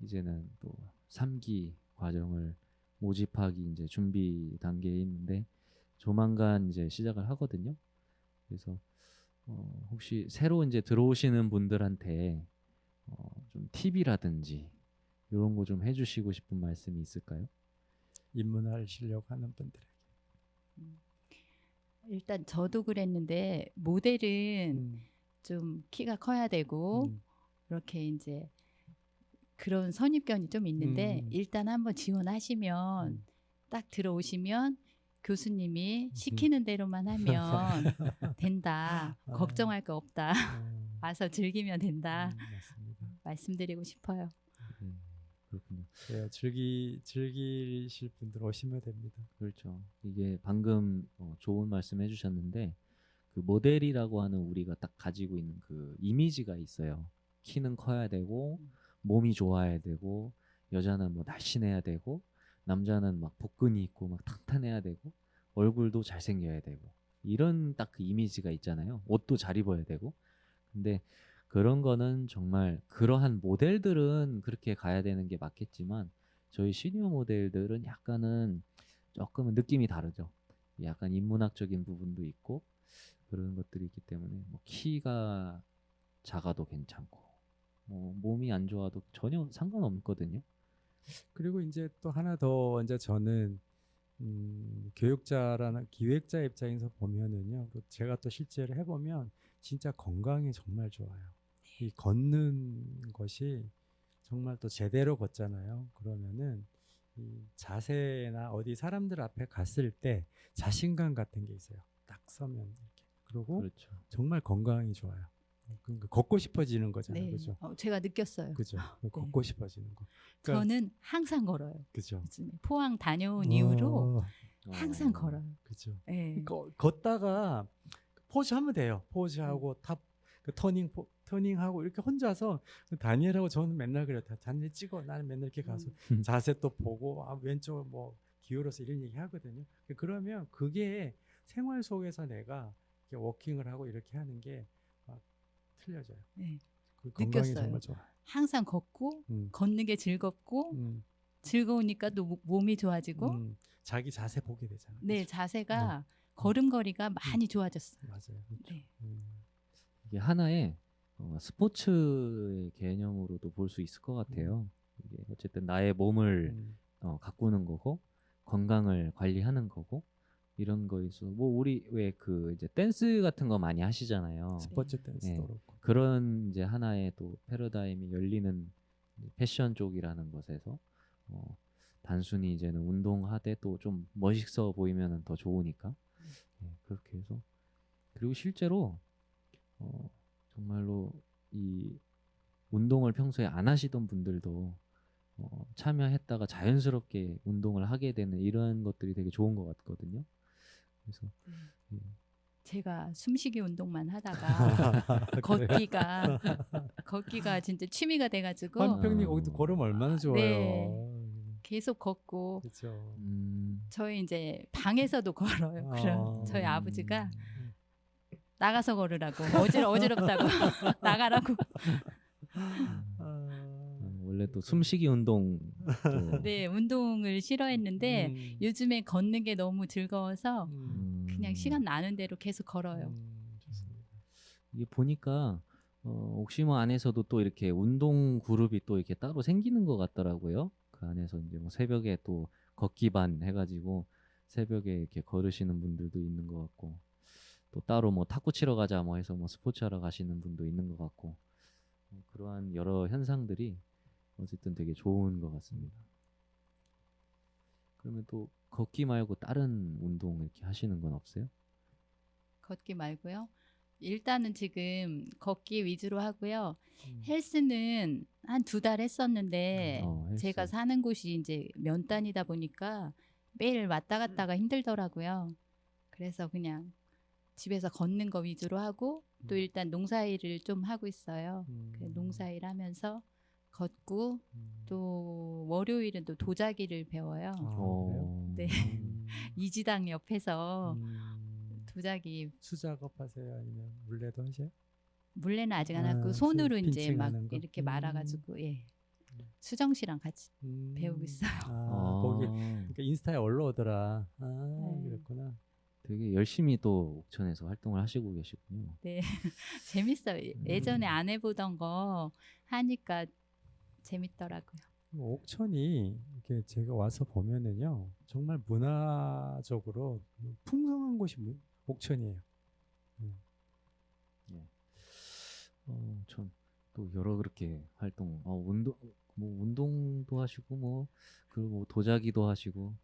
이제는 또 3기 과정을 모집하기 이제 준비 단계에 있는데 조만간 이제 시작을 하거든요. 그래서 혹시 새로 이제 들어오시는 분들한테 좀 팁이라든지 이런 거 좀 해주시고 싶은 말씀이 있을까요? 입문하시려고 하는 분들에게. 일단 저도 그랬는데 모델은 음, 좀 키가 커야 되고 음, 이렇게 이제 그런 선입견이 좀 있는데 일단 한번 지원하시면 음. 딱 들어오시면 교수님이 음. 시키는 대로만 하면 된다. 아. 걱정할 거 없다. 와서 즐기면 된다. 맞습니다. 말씀드리고 싶어요. 네, 그렇군요. 그래요. 즐기실 분들 오시면 됩니다. 그렇죠. 이게 방금 좋은 말씀 해주셨는데 그 모델이라고 하는 우리가 딱 가지고 있는 그 이미지가 있어요. 키는 커야 되고 몸이 좋아야 되고 여자는 뭐 날씬해야 되고 남자는 막 복근이 있고 막 탄탄해야 되고 얼굴도 잘생겨야 되고 이런 딱 그 이미지가 있잖아요. 옷도 잘 입어야 되고. 근데 그런 거는 정말 그러한 모델들은 그렇게 가야 되는 게 맞겠지만 저희 시니어 모델들은 약간은 조금은 느낌이 다르죠. 약간 인문학적인 부분도 있고 그런 것들이 있기 때문에 뭐 키가 작아도 괜찮고 뭐 몸이 안 좋아도 전혀 상관없거든요. 그리고 이제 또 하나 더 이제 저는 교육자라는 기획자 입장에서 보면은요. 또 제가 또 실제로 해보면 진짜 건강이 정말 좋아요. 이 걷는 것이 정말 또 제대로 걷잖아요. 그러면은 이 자세나 어디 사람들 앞에 갔을 때 자신감 같은 게 있어요. 딱 서면 이렇게. 그리고 그렇죠. 정말 건강이 좋아요. 그러니까 걷고 싶어지는 거잖아요. 네, 그죠? 제가 느꼈어요. 그죠? 걷고 싶어지는 거. 그러니까 저는 항상 걸어요. 그죠? 요즘에 포항 다녀온 이후로 어, 항상 걸어요. 그죠? 네. 걷다가 포즈 하면 돼요. 포즈하고 그 터닝하고 이렇게 혼자서 다니엘하고 저는 맨날 그래요. 다니엘 찍어. 나는 맨날 이렇게 가서 자세 또 보고 왼쪽 뭐 기울어서 이런 얘기 하거든요. 그러면 그게 생활 속에서 내가 이렇게 워킹을 하고 이렇게 하는 게 막 틀려져요. 네. 그 건강이 느꼈어요. 정말 좋아. 항상 걷고 음, 걷는 게 즐겁고 음, 즐거우니까 또 몸이 좋아지고 자기 자세 보게 되잖아요. 네, 그죠? 자세가 걸음걸이가 많이 좋아졌어요. 맞아요. 그렇죠. 네. 이게 하나의 스포츠의 개념으로도 볼 수 있을 것 같아요. 이게 어쨌든 나의 몸을 가꾸는 거고 건강을 관리하는 거고 이런 거에서 뭐 우리 왜 그 이제 댄스 같은 거 많이 하시잖아요. 스포츠 댄스도 네. 그렇고. 그런 이제 하나의 또 패러다임이 열리는 패션 쪽이라는 것에서 단순히 이제는 운동하되 또 좀 멋있어 보이면은 더 좋으니까 그렇게 해서 그리고 실제로 정말로 이 운동을 평소에 안 하시던 분들도 참여했다가 자연스럽게 운동을 하게 되는 이런 것들이 되게 좋은 것 같거든요. 그래서 제가 숨쉬기 운동만 하다가 걷기가 진짜 취미가 돼가지고 한평리 거기도 걸으면 얼마나 좋아요. 네. 계속 걷고 그렇죠. 저희 이제 방에서도 걸어요. 그럼 저희 아버지가 나가서 걸으라고 어지럽다고 나가라고. 원래 또 숨쉬기 운동 네, 운동을 싫어했는데 요즘에 걷는 게 너무 즐거워서 그냥 시간 나는 대로 계속 걸어요. 좋습니다. 이게 보니까 혹시 뭐 안에서도 또 이렇게 운동 그룹이 또 이렇게 따로 생기는 것 같더라고요. 그 안에서 이제 뭐 새벽에 또 걷기 반 해가지고 새벽에 이렇게 걸으시는 분들도 있는 것 같고 또 따로 뭐 탁구 치러 가자 뭐 해서 뭐 스포츠 하러 가시는 분도 있는 것 같고 그러한 여러 현상들이 어쨌든 되게 좋은 것 같습니다. 그러면 또 걷기 말고 다른 운동 이렇게 하시는 건 없어요? 걷기 말고요. 일단은 지금 걷기 위주로 하고요. 헬스는 한 2달 했었는데 헬스. 제가 사는 곳이 이제 면단이다 보니까 매일 왔다 갔다가 힘들더라고요. 그래서 그냥 집에서 걷는 거 위주로 하고 또 일단 농사일을 좀 하고 있어요. 그 농사일 하면서 걷고 또 월요일은 또 도자기를 배워요. 그래요? 네. 이지당 옆에서 도자기 수작업 하세요? 아니면 물레도 하세요? 물레는 아직 안 하고 손으로 이제 막 핀칭하는 거? 이렇게 말아가지고 수정 씨랑 같이 배우고 있어요. 거기 아, 그러니까 인스타에 올라오더라. 네. 그랬구나. 되게 열심히 또 옥천에서 활동을 하시고 계시군요. 네, 재밌어요. 예전에 안 해보던 거 하니까 재밌더라고요. 옥천이 이렇게 제가 와서 보면은요 정말 문화적으로 풍성한 곳이 옥천이에요. 참 또 여러 그렇게 활동, 운동도 하시고 그리고 뭐 도자기도 하시고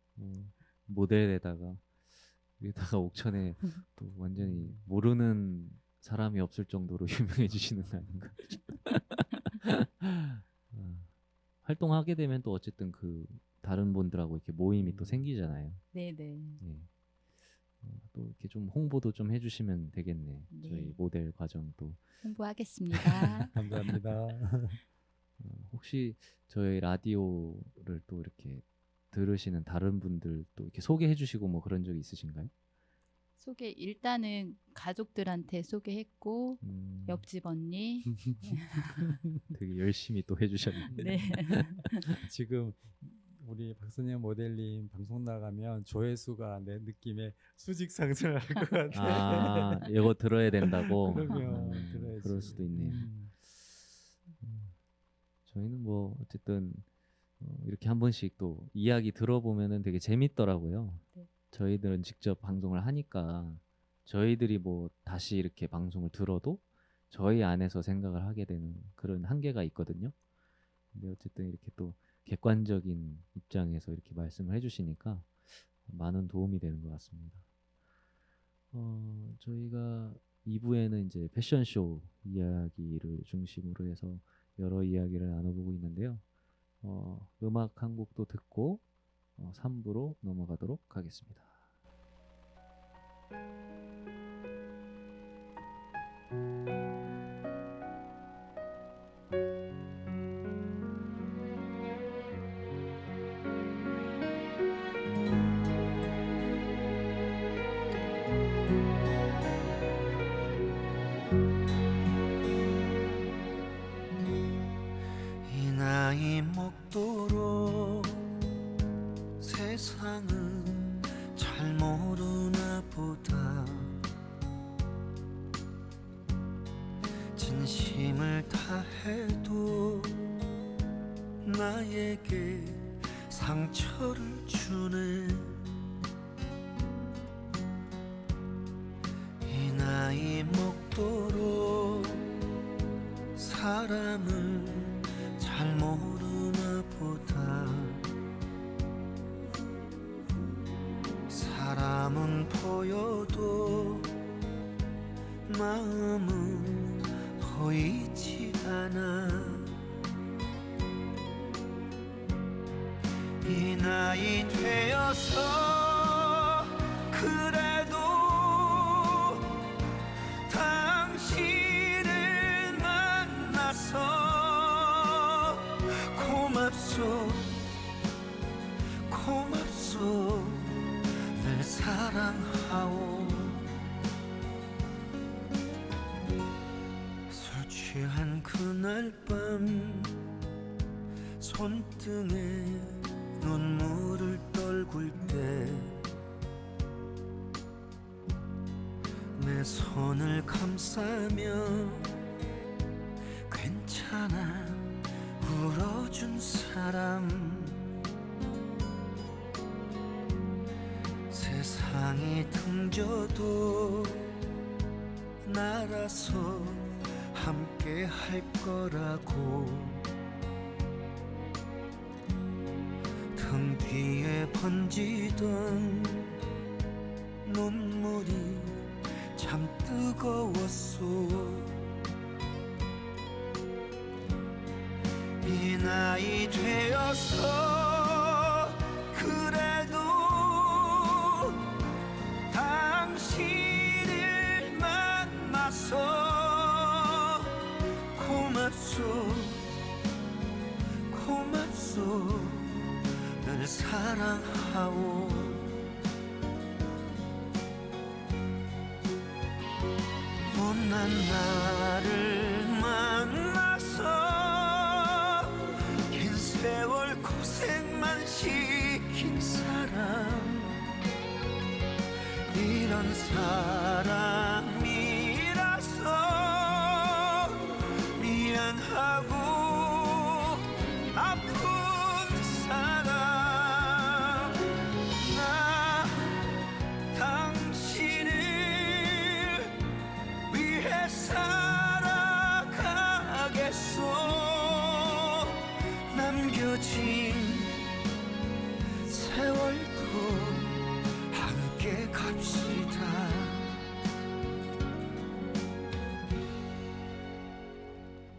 모델에다가 여기다가 옥천에 또 완전히 모르는 사람이 없을 정도로 유명해지시는 거 아닌가? 활동하게 되면 또 어쨌든 그 다른 분들하고 이렇게 모임이 또 생기잖아요. 네네. 예. 또 이렇게 좀 홍보도 좀 해주시면 되겠네. 네. 저희 모델 과정도. 홍보하겠습니다. 감사합니다. 혹시 저희 라디오를 또 이렇게 들으시는 다른 분들 또 이렇게 소개해주시고 뭐 그런 적이 있으신가요? 일단은 가족들한테 소개했고 옆집 언니. 되게 열심히 또 해주셨는데. 네. 지금 우리 박선영 모델님 방송 나가면 조회수가 내 느낌에 수직 상승할 것 같아. 이거 들어야 된다고. 그러면 들어야지. 그럴 수도 있네요. 저희는 뭐 어쨌든 이렇게 한 번씩 또 이야기 들어보면은 되게 재밌더라고요. 네. 저희들은 직접 방송을 하니까 저희들이 뭐 다시 이렇게 방송을 들어도 저희 안에서 생각을 하게 되는 그런 한계가 있거든요. 근데 어쨌든 이렇게 또 객관적인 입장에서 이렇게 말씀을 해주시니까 많은 도움이 되는 것 같습니다. 저희가 2부에는 이제 패션쇼 이야기를 중심으로 해서 여러 이야기를 나눠보고 있는데요. 음악 한 곡도 듣고 3부로 넘어가도록 하겠습니다. 이 나이 먹도록 세상은 잘 모르나 보다. 진심을 다해도 나에게 상처를 주네. 이 나이 먹도록 사람을 잘 모르나 보다. 사람은 보여도 마음은 보이지 않아. 이 나이 되어서 그래도 당신을 만나서 고맙소 고맙소 늘 사랑하오. 술 취한 그날 밤 손등에 눈물을 떨굴 때 내 손을 감싸며 괜찮아 울어준 사람. 세상이 등져도 나라서 함께 할 거라고. 등 뒤에 번지던 눈물이 참 뜨거웠소. 이 나이 되어서 그래도 당신을 만나서 고맙소 고맙소 늘 사랑하오. 못난 나를 만나서 긴 세월 고생만 시킨 사람. 이런 사람이라서 미안하고 아픈 사람 나 당신을 위해 살아가겠소 남겨진 세월도 함께 갑시다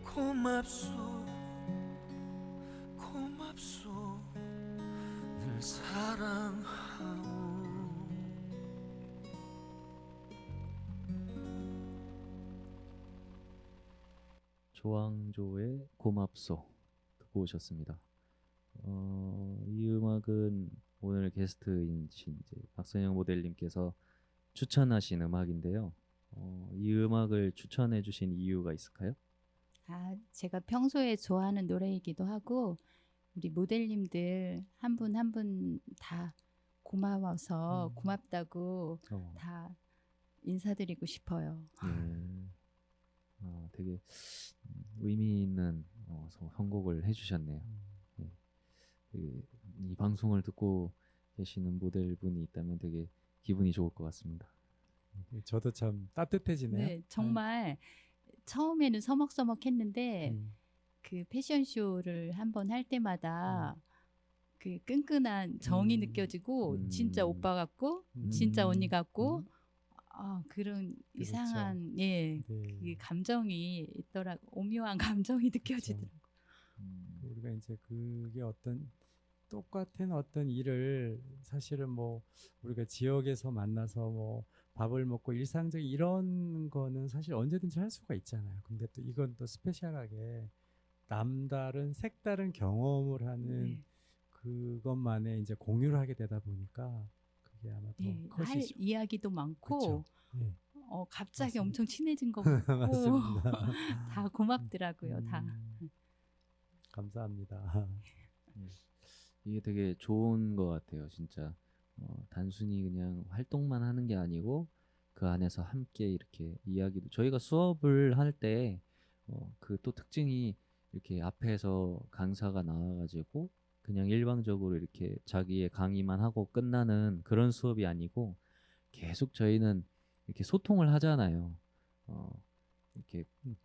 고맙소 고맙소 늘 사랑하오 조항조의 고맙소 듣고 오셨습니다. 이 음악은 오늘 게스트인 이제 박선영 모델님께서 추천하신 음악인데요. 이 음악을 추천해 주신 이유가 있을까요? 제가 평소에 좋아하는 노래이기도 하고 우리 모델님들 한 분 한 분 다 고마워서 고맙다고 다 인사드리고 싶어요. 네. 되게 의미 있는 선곡을 해주셨네요. 네. 이 방송을 듣고 계시는 모델분이 있다면 되게 기분이 좋을 것 같습니다. 저도 참 따뜻해지네요. 네, 정말 처음에는 서먹서먹했는데 그 패션쇼를 한번 할 때마다 그 끈끈한 정이 느껴지고 진짜 오빠 같고 진짜 언니 같고 그런 그렇죠. 이상한 그 감정이 있더라고. 오묘한 감정이 느껴지더라고. 우리가 이제 그게 어떤 똑같은 어떤 일을 사실은 뭐 우리가 지역에서 만나서 뭐 밥을 먹고 일상적인 이런 거는 사실 언제든지 할 수가 있잖아요. 근데 또 이건 또 스페셜하게 남다른 색다른 경험을 하는 그것만에 이제 공유를 하게 되다 보니까 그게 아마 더 할 커지죠. 이야기도 많고 그쵸? 갑자기 맞습니다. 엄청 친해진 것 같고 맞습니다. 다 고맙더라고요. 다. 감사합니다. 이게 되게 좋은 것 같아요. 진짜 단순히 그냥 활동만 하는 게 아니고 그 안에서 함께 이렇게 이야기도 저희가 수업을 할 때 그 또 특징이 이렇게 앞에서 강사가 나와가지고 그냥 일방적으로 이렇게 자기의 강의만 하고 끝나는 그런 수업이 아니고 계속 저희는 이렇게 소통을 하잖아요. 이렇게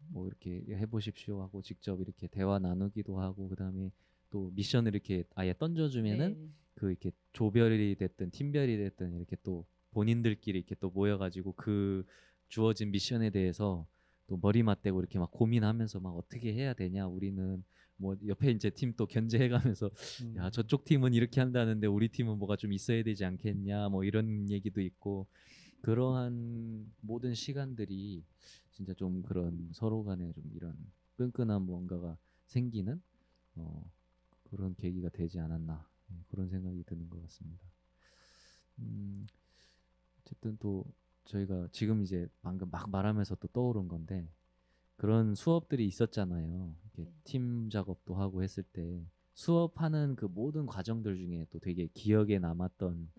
뭐 이렇게 해보십시오 하고 직접 이렇게 대화 나누기도 하고 그다음에 또 미션을 이렇게 아예 던져주면은 그 이렇게 조별이 됐든 팀별이 됐든 이렇게 또 본인들끼리 이렇게 또 모여가지고 그 주어진 미션에 대해서 또 머리 맞대고 이렇게 막 고민하면서 막 어떻게 해야 되냐 우리는 뭐 옆에 이제 팀 또 견제해가면서 야 저쪽 팀은 이렇게 한다는데 우리 팀은 뭐가 좀 있어야 되지 않겠냐 뭐 이런 얘기도 있고 그러한 모든 시간들이 진짜 좀 그런 서로 간에 좀 이런 끈끈한 뭔가가 생기는 그런 계기가 되지 않았나 그런 생각이 드는 것 같습니다. 어쨌든 또 저희가 지금 이제 방금 막 말하면서 또 떠오른 건데 그런 수업들이 있었잖아요. 이렇게 팀 작업도 하고 했을 때 수업하는 그 모든 과정들 중에 또 되게 기억에 남았던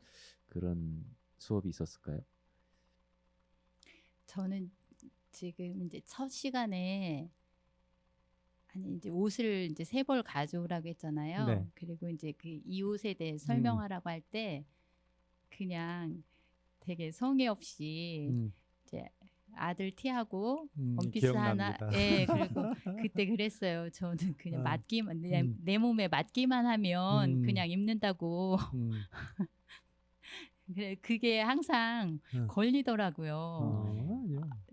그런 수업이 있었을까요? 저는 지금 이제 첫 시간에 이제 옷을 이제 3벌 가져오라고 했잖아요. 네. 그리고 이제 그 이 옷에 대해 설명하라고 할 때 그냥 되게 성의 없이 이제 아들 티하고 원피스 하나, 그리고 그때 그랬어요. 저는 그냥 맞기만 내 몸에 맞기만 하면 그냥 입는다고. 그게 항상 걸리더라고요.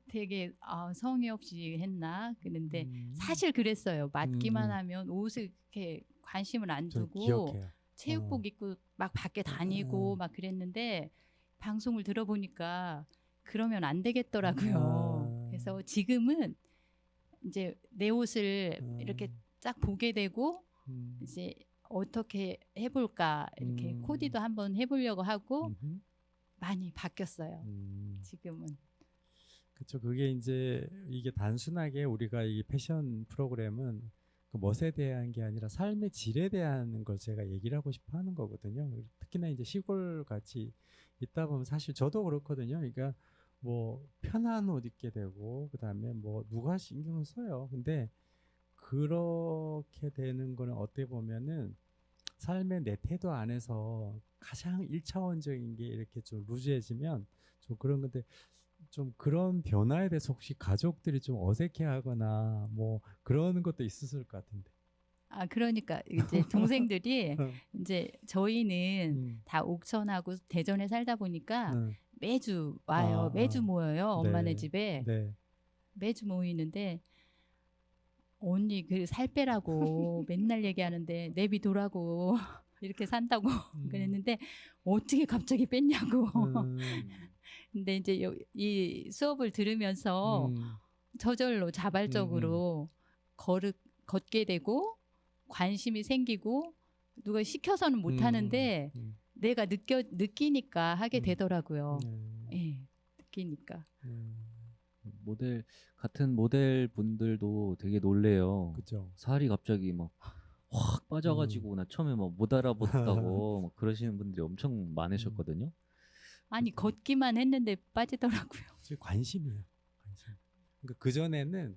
되게 성의 없이 했나 그런데 사실 그랬어요. 맞기만 하면 옷을 이렇게 관심을 안 두고 체육복 입고 막 밖에 다니고 막 그랬는데 방송을 들어보니까 그러면 안 되겠더라고요. 그래서 지금은 이제 내 옷을 이렇게 쫙 보게 되고 이제 어떻게 해볼까 이렇게 코디도 한번 해보려고 하고 많이 바뀌었어요. 지금은. 그렇죠. 그게 이제 이게 단순하게 우리가 이 패션 프로그램은 그 멋에 대한 게 아니라 삶의 질에 대한 걸 제가 얘기를 하고 싶어 하는 거거든요. 특히나 이제 시골 같이 있다 보면 사실 저도 그렇거든요. 그러니까 뭐 편한 옷 입게 되고 그다음에 뭐 누가 신경을 써요. 근데 그렇게 되는 거는 어떻게 보면은 삶의 내 태도 안에서 가장 일차원적인 게 이렇게 좀 루즈해지면 좀 그런 건데 좀 그런 변화에 대해서 혹시 가족들이 좀 어색해하거나 뭐 그러는 것도 있었을 것 같은데. 아 그러니까 이제 동생들이 응, 이제 저희는 응, 다 옥천하고 대전에 살다 보니까 응. 매주 아, 와요. 매주 아, 모여요. 엄마네 네, 집에 네. 매주 모이는데 언니 그 살 빼라고 맨날 얘기하는데 내비두라고 이렇게 산다고 음, 그랬는데 어떻게 갑자기 뺐냐고. 음, 근데 이제 이 수업을 들으면서 음, 저절로 음, 자발적으로 걷게 되고 관심이 생기고 누가 시켜서는 못 음, 하는데 음, 내가 느끼니까 하게 음, 되더라고요. 음, 예, 느끼니까. 음, 모델 같은 모델 분들도 되게 놀래요. 그죠. 살이 갑자기 막 확 음. 빠져가지고 나 처음에 막 못 알아봤다고 막 그러시는 분들이 엄청 많으셨거든요. 아니 걷기만 했는데 빠지더라고요. 사실 관심이에요. 관심. 그러니까 그 전에는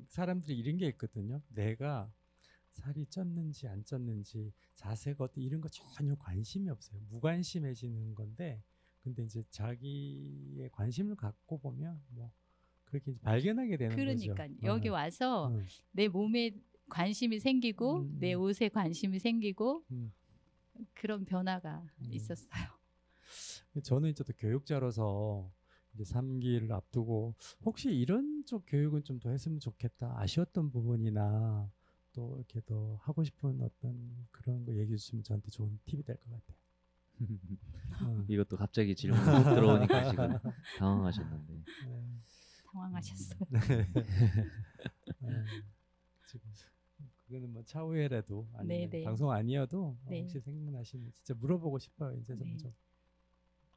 사람들이 이런 게 있거든요. 내가 살이 쪘는지 안 쪘는지 자세가 어때 이런 거 전혀 관심이 없어요. 무관심해지는 건데, 근데 이제 자기의 관심을 갖고 보면 뭐 그렇게 이제 발견하게 되는 거죠. 그러니까 여기 와서 어, 내 몸에 관심이 생기고 내 음, 옷에 관심이 생기고 음, 그런 변화가 음. 있었어요. 저는 이제 또 교육자로서 이제 3기를 앞두고 혹시 이런 쪽 교육은 좀 더 했으면 좋겠다 아쉬웠던 부분이나 또 이렇게 더 하고 싶은 어떤 그런 거 얘기해 주시면 저한테 좋은 팁이 될 것 같아요. 어. 이것도 갑자기 질문이 훅 들어오니까 지금 당황하셨는데. 당황하셨어요. 어, 지금 그거는 뭐 차후에라도 네, 아니면 네, 방송 아니어도 네, 혹시 생각나시면 진짜 물어보고 싶어요. 이제 네. 점점.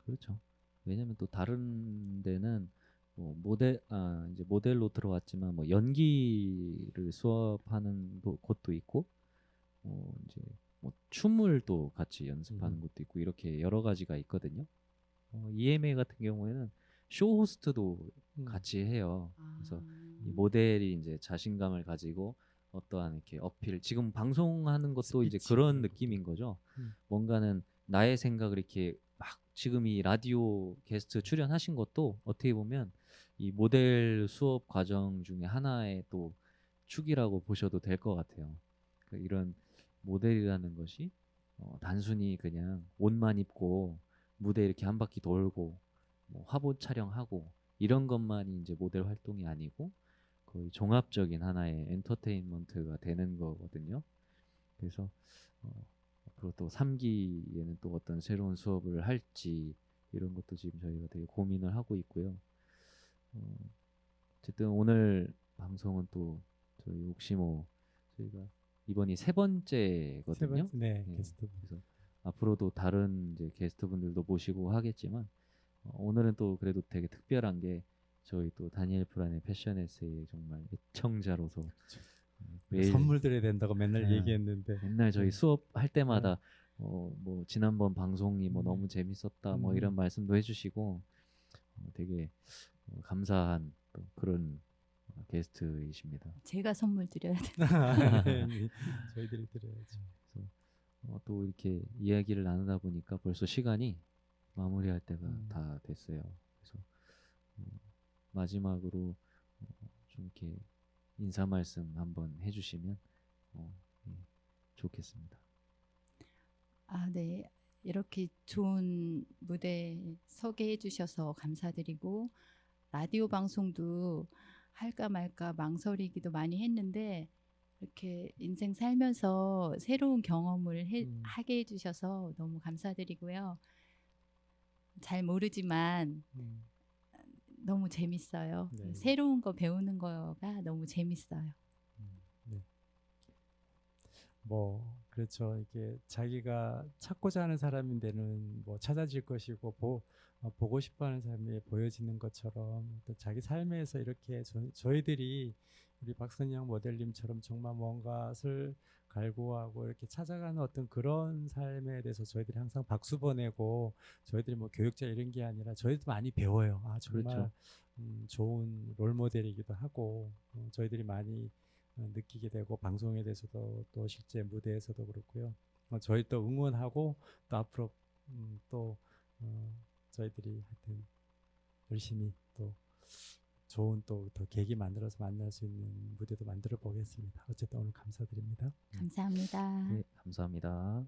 그렇죠. 왜냐면 또 다른 데는 뭐 이제 모델로 들어왔지만 뭐 연기를 수업하는 곳도 있고 이제 뭐 춤을 또 같이 연습하는 음, 곳도 있고 이렇게 여러 가지가 있거든요. EMA 같은 경우에는 쇼 호스트도 음, 같이 해요. 아, 그래서 이 모델이 이제 자신감을 가지고 어떠한 이렇게 어필, 지금 방송하는 것도 이제 스피치 그런 이런 것도. 느낌인 거죠. 음, 뭔가는 나의 생각을 이렇게 막 지금 이 라디오 게스트 출연하신 것도 어떻게 보면 이 모델 수업 과정 중에 하나의 또 축이라고 보셔도 될 것 같아요. 그러니까 이런 모델이라는 것이 단순히 그냥 옷만 입고 무대 이렇게 한 바퀴 돌고 뭐 화보 촬영하고 이런 것만이 이제 모델 활동이 아니고 거의 종합적인 하나의 엔터테인먼트가 되는 거거든요. 그래서 앞으로 또 3기에는 또 어떤 새로운 수업을 할지 이런 것도 지금 저희가 되게 고민을 하고 있고요. 어, 어쨌든 오늘 방송은 또 저희 옥시모 저희가 이번이 세 세 번째거든요. 번째 네 예, 게스트. 그래서 앞으로도 다른 이제 게스트분들도 모시고 하겠지만 오늘은 또 그래도 되게 특별한 게 저희 또 다니엘 프란의 패션 에세이 정말 애청자로서 매일 선물 드려야 된다고 맨날 예, 얘기했는데 맨날 저희 네. 수업할 네. 때마다 뭐 지난번 방송이 뭐 너무 재밌었다 뭐 이런 음. 말씀도 해주시고 되게 감사한 또 그런 게스트이십니다. 제가 선물 드려야 돼. 네, 저희들이 드려야죠. 그래서 또 이렇게 이야기를 나누다 보니까 벌써 시간이 마무리할 때가 음. 다 됐어요. 그래서 어, 마지막으로 좀 이렇게 인사 말씀 한번 해주시면 예, 좋겠습니다. 아, 네. 이렇게 좋은 무대 소개해 주셔서 감사드리고 라디오 방송도 할까 말까 망설이기도 많이 했는데 이렇게 인생 살면서 새로운 경험을 음. 하게 해주셔서 너무 감사드리고요. 잘 모르지만 음. 너무 재밌어요. 네. 새로운 거 배우는 거가 너무 재밌어요. 네. 뭐 그렇죠. 이게 자기가 찾고자 하는 사람인데는 뭐 찾아질 것이고 보고 싶어하는 삶이 보여지는 것처럼 또 자기 삶에서 이렇게 저희들이 우리 박선영 모델님처럼 정말 뭔가를 갈구하고 이렇게 찾아가는 어떤 그런 삶에 대해서 저희들이 항상 박수 보내고 저희들이 뭐 교육자 이런 게 아니라 저희도 많이 배워요. 아 정말 그렇죠. 좋은 롤 모델이기도 하고 저희들이 많이 느끼게 되고 방송에 대해서도 또 실제 무대에서도 그렇고요. 저희 또 응원하고 또 앞으로 또 저희들이 하여튼 열심히 또 좋은 또 더 계기 만들어서 만날 수 있는 무대도 만들어 보겠습니다. 어쨌든 오늘 감사드립니다. 감사합니다. 네, 감사합니다.